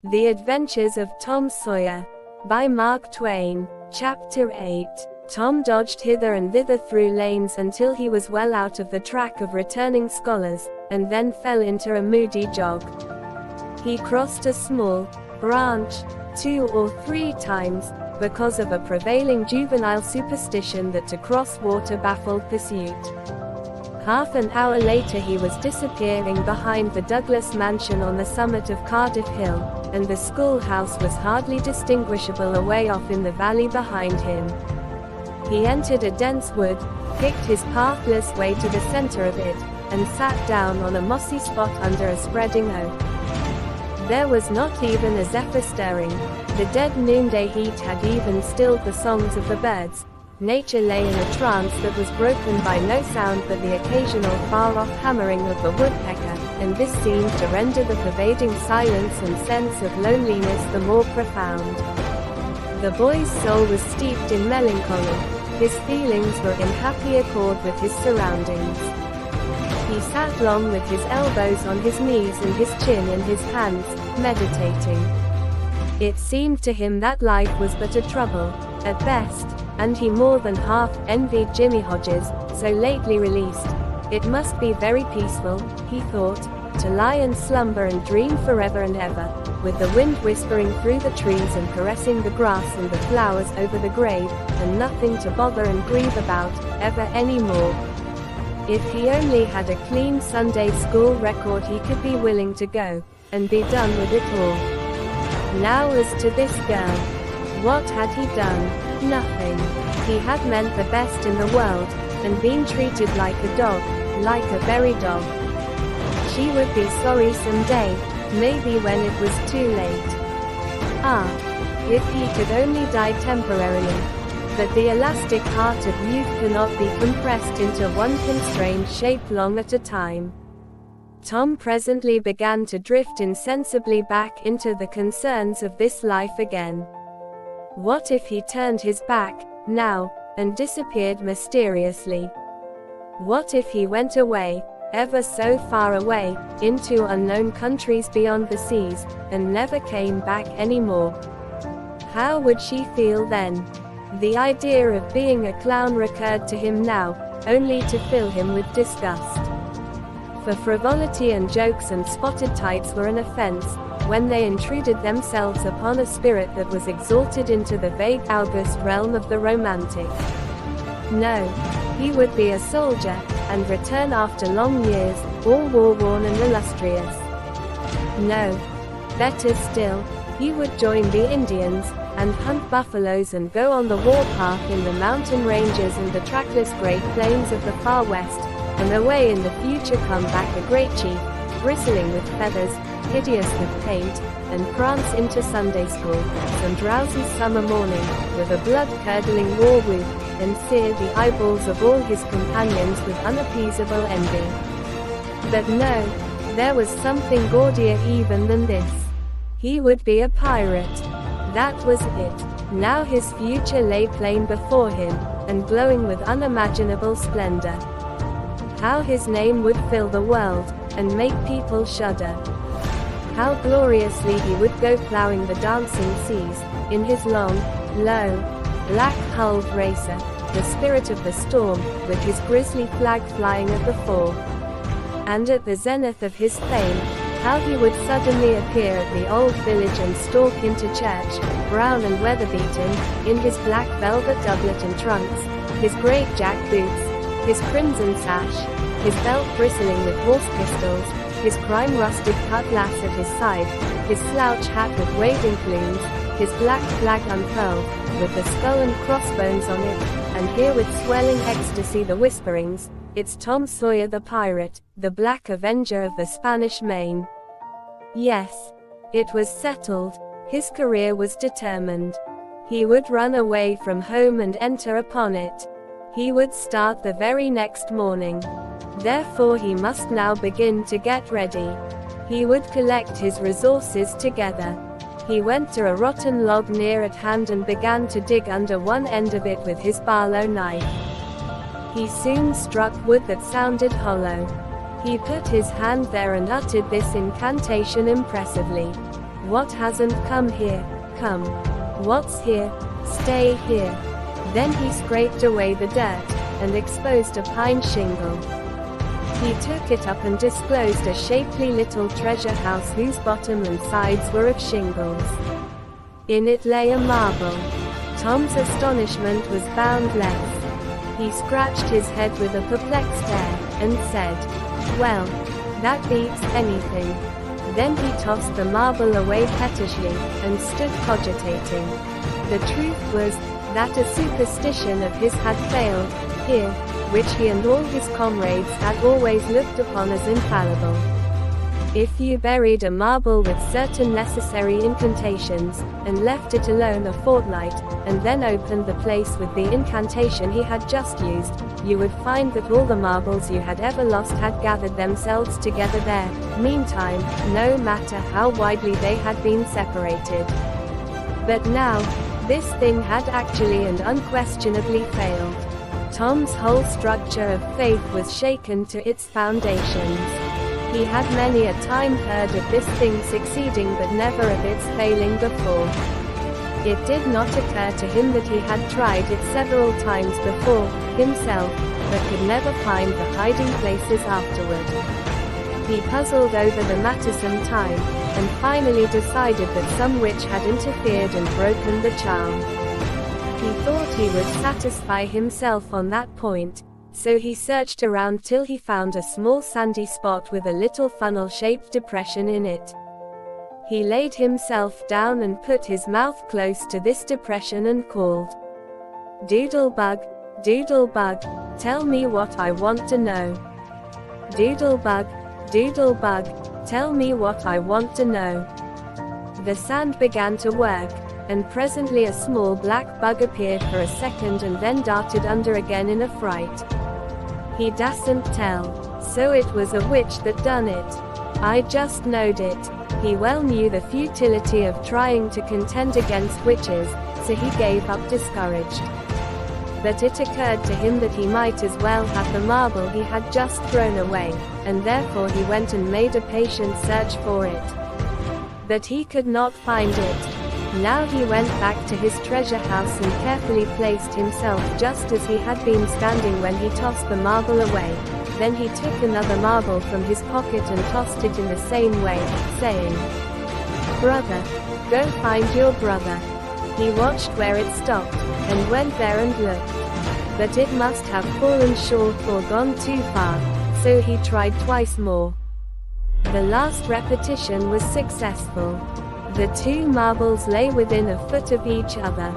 The Adventures of Tom Sawyer, by Mark Twain. Chapter 8. Tom dodged hither and thither through lanes until he was well out of the track of returning scholars, and then fell into a moody jog. He crossed a small branch 2 or 3 times, because of a prevailing juvenile superstition that to cross water baffled pursuit. Half an hour later he was disappearing behind the Douglas mansion on the summit of Cardiff Hill, and the schoolhouse was hardly distinguishable away off in the valley behind him. He entered a dense wood, picked his pathless way to the center of it, and sat down on a mossy spot under a spreading oak. There was not even a zephyr stirring. The dead noonday heat had even stilled the songs of the birds. Nature lay in a trance that was broken by no sound but the occasional far-off hammering of the woodpecker, and this seemed to render the pervading silence and sense of loneliness the more profound. The boy's soul was steeped in melancholy. His feelings were in happy accord with his surroundings. He sat long with his elbows on his knees and his chin in his hands, meditating. It seemed to him that life was but a trouble, at best, and he more than half envied Jimmy Hodges, so lately released. It must be very peaceful, he thought, to lie and slumber and dream forever and ever, with the wind whispering through the trees and caressing the grass and the flowers over the grave, and nothing to bother and grieve about, ever any more. If he only had a clean Sunday school record he could be willing to go, and be done with it all. Now as to this girl. What had he done? Nothing. He had meant the best in the world, and been treated like a dog, like a very dog. She would be sorry someday, maybe when it was too late. Ah, if he could only die temporarily. But the elastic heart of youth cannot be compressed into one constrained shape long at a time. Tom presently began to drift insensibly back into the concerns of this life again. What if he turned his back, now, and disappeared mysteriously? What if he went away, ever so far away, into unknown countries beyond the seas, and never came back anymore? How would she feel then? The idea of being a clown recurred to him now, only to fill him with disgust. For frivolity and jokes and spotted tights were an offense, when they intruded themselves upon a spirit that was exalted into the vague august realm of the romantic. No, he would be a soldier, and return after long years, all war-worn and illustrious. No, better still, he would join the Indians, and hunt buffaloes and go on the warpath in the mountain ranges and the trackless great plains of the far west, and away in the future come back a great chief, bristling with feathers, hideous with paint, and prance into Sunday school, some drowsy summer morning, with a blood-curdling war whoop, and sear the eyeballs of all his companions with unappeasable envy. But no, there was something gaudier even than this. He would be a pirate. That was it. Now his future lay plain before him, and glowing with unimaginable splendor. How his name would fill the world, and make people shudder. How gloriously he would go plowing the dancing seas, in his long, low, black-hulled racer, the spirit of the storm, with his grisly flag flying at the fore. And at the zenith of his fame, how he would suddenly appear at the old village and stalk into church, brown and weather-beaten, in his black velvet doublet and trunks, his great jack boots, his crimson sash, his belt bristling with horse pistols, his crime-rusted cutlass at his side, his slouch hat with waving plumes, his black flag unfurled, with the skull and crossbones on it, and hear with swelling ecstasy the whisperings, "It's Tom Sawyer the pirate, the Black Avenger of the Spanish Main." Yes, it was settled. His career was determined. He would run away from home and enter upon it. He would start the very next morning. Therefore he must now begin to get ready. He would collect his resources together. He went to a rotten log near at hand and began to dig under one end of it with his Barlow knife. He soon struck wood that sounded hollow. He put his hand there and uttered this incantation impressively. What hasn't come here, come. What's here, stay here. Then he scraped away the dirt, and exposed a pine shingle. He took it up and disclosed a shapely little treasure house whose bottom and sides were of shingles. In it lay a marble. Tom's astonishment was boundless. He scratched his head with a perplexed air, and said, "Well, that beats anything." Then he tossed the marble away pettishly, and stood cogitating. The truth was, that a superstition of his had failed, here, which he and all his comrades had always looked upon as infallible. If you buried a marble with certain necessary incantations, and left it alone a fortnight, and then opened the place with the incantation he had just used, you would find that all the marbles you had ever lost had gathered themselves together there, meantime, no matter how widely they had been separated. But now, this thing had actually and unquestionably failed. Tom's whole structure of faith was shaken to its foundations. He had many a time heard of this thing succeeding but never of its failing before. It did not occur to him that he had tried it several times before, himself, but could never find the hiding places afterward. He puzzled over the matter some time, and finally decided that some witch had interfered and broken the charm. He thought he would satisfy himself on that point, so he searched around till he found a small sandy spot with a little funnel-shaped depression in it. He laid himself down and put his mouth close to this depression and called, "Doodlebug, Doodlebug, tell me what I want to know. Doodlebug, Doodlebug, tell me what I want to know." The sand began to work, and presently a small black bug appeared for a second and then darted under again in a fright. He dasn't tell, so it was a witch that done it. I just knowed it. He well knew the futility of trying to contend against witches, so he gave up discouraged. But it occurred to him that he might as well have the marble he had just thrown away, and therefore he went and made a patient search for it. But he could not find it. Now he went back to his treasure house and carefully placed himself just as he had been standing when he tossed the marble away. Then he took another marble from his pocket and tossed it in the same way, saying, "Brother, go find your brother." He watched where it stopped, and went there and looked. But it must have fallen short or gone too far, so he tried twice more. The last repetition was successful. The two marbles lay within a foot of each other.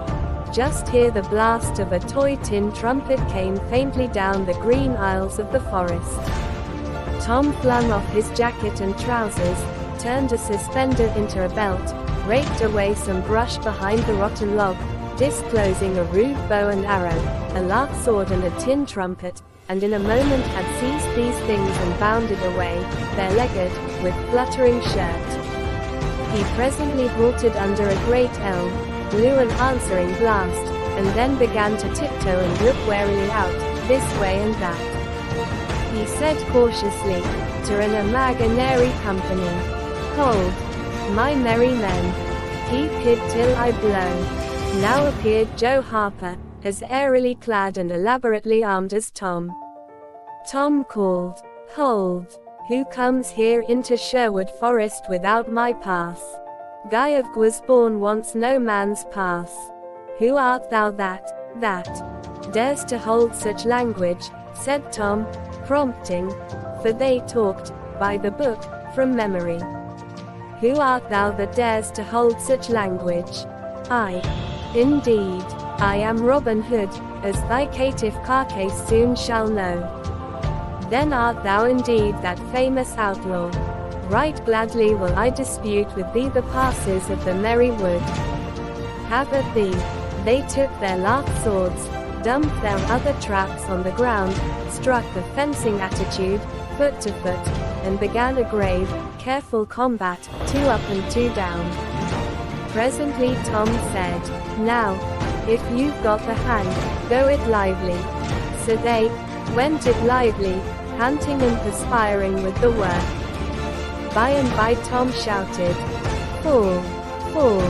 Just here the blast of a toy tin trumpet came faintly down the green aisles of the forest. Tom flung off his jacket and trousers, turned a suspender into a belt, raked away some brush behind the rotten log, disclosing a rude bow and arrow, a lark sword and a tin trumpet, and in a moment had seized these things and bounded away, bare-legged, with fluttering shirt. He presently halted under a great elm, blew an answering blast, and then began to tiptoe and look warily out, this way and that. He said cautiously, to an imaginary company, "Hold, my merry men, keep hid till I blow." Now appeared Joe Harper, as airily clad and elaborately armed as Tom. Tom called, "Hold, who comes here into Sherwood Forest without my pass? Guy of Guisborne wants no man's pass. Who art thou that dares to hold such language?" said Tom, prompting, for they talked, by the book, from memory. "Who art thou that dares to hold such language?" "I. Indeed, I am Robin Hood, as thy caitiff carcase soon shall know." "Then art thou indeed that famous outlaw? Right gladly will I dispute with thee the passes of the merry wood." "Have at thee." They took their lark swords, dumped their other traps on the ground, struck the fencing attitude, foot to foot, and began a grave, careful combat, 2 up and 2 down. Presently Tom said, "Now, if you've got the hang, go it lively." So they went it lively, panting and perspiring with the work. By and by Tom shouted, Fall. Fall.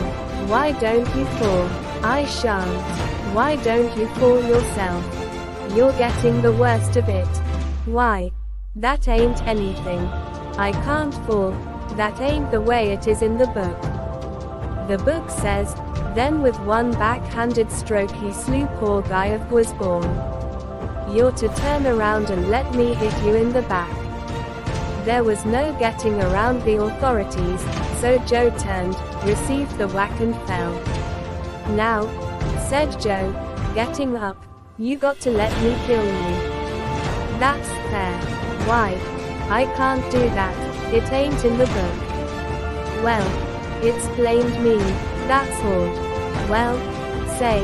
Why don't you fall? I shan't. Why don't you fall yourself? You're getting the worst of it. Why? That ain't anything. I can't fall. That ain't the way it is in the book. The book says, then with one backhanded stroke he slew poor Guy of Guisborne. You're to turn around and let me hit you in the back. There was no getting around the authorities, so Joe turned, received the whack and fell. Now, said Joe, getting up, you got to let me kill you. That's fair. Why? I can't do that, it ain't in the book. Well, it's blamed me, that's all. Well, say,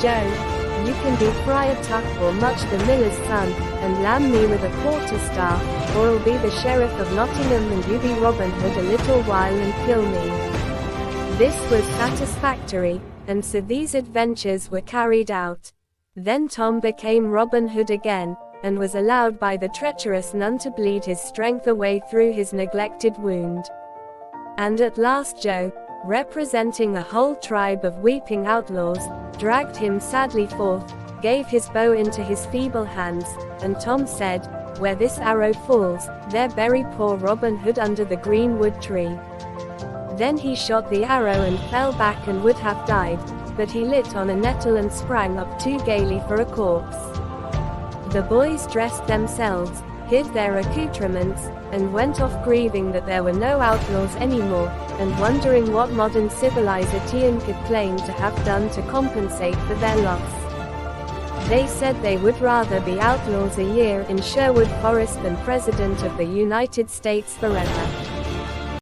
Joe, you can be Friar Tuck or Much the Miller's son, and lamb me with a quarterstaff, or I'll be the Sheriff of Nottingham and you be Robin Hood a little while and kill me. This was satisfactory, and so these adventures were carried out. Then Tom became Robin Hood again, and was allowed by the treacherous nun to bleed his strength away through his neglected wound. And at last Joe, representing a whole tribe of weeping outlaws, dragged him sadly forth, gave his bow into his feeble hands, and Tom said, where this arrow falls, there bury poor Robin Hood under the greenwood tree. Then he shot the arrow and fell back and would have died, but he lit on a nettle and sprang up too gaily for a corpse. The boys dressed themselves, hid their accoutrements, and went off grieving that there were no outlaws anymore, and wondering what modern civilization could claim to have done to compensate for their loss. They said they would rather be outlaws a year in Sherwood Forest than President of the United States forever.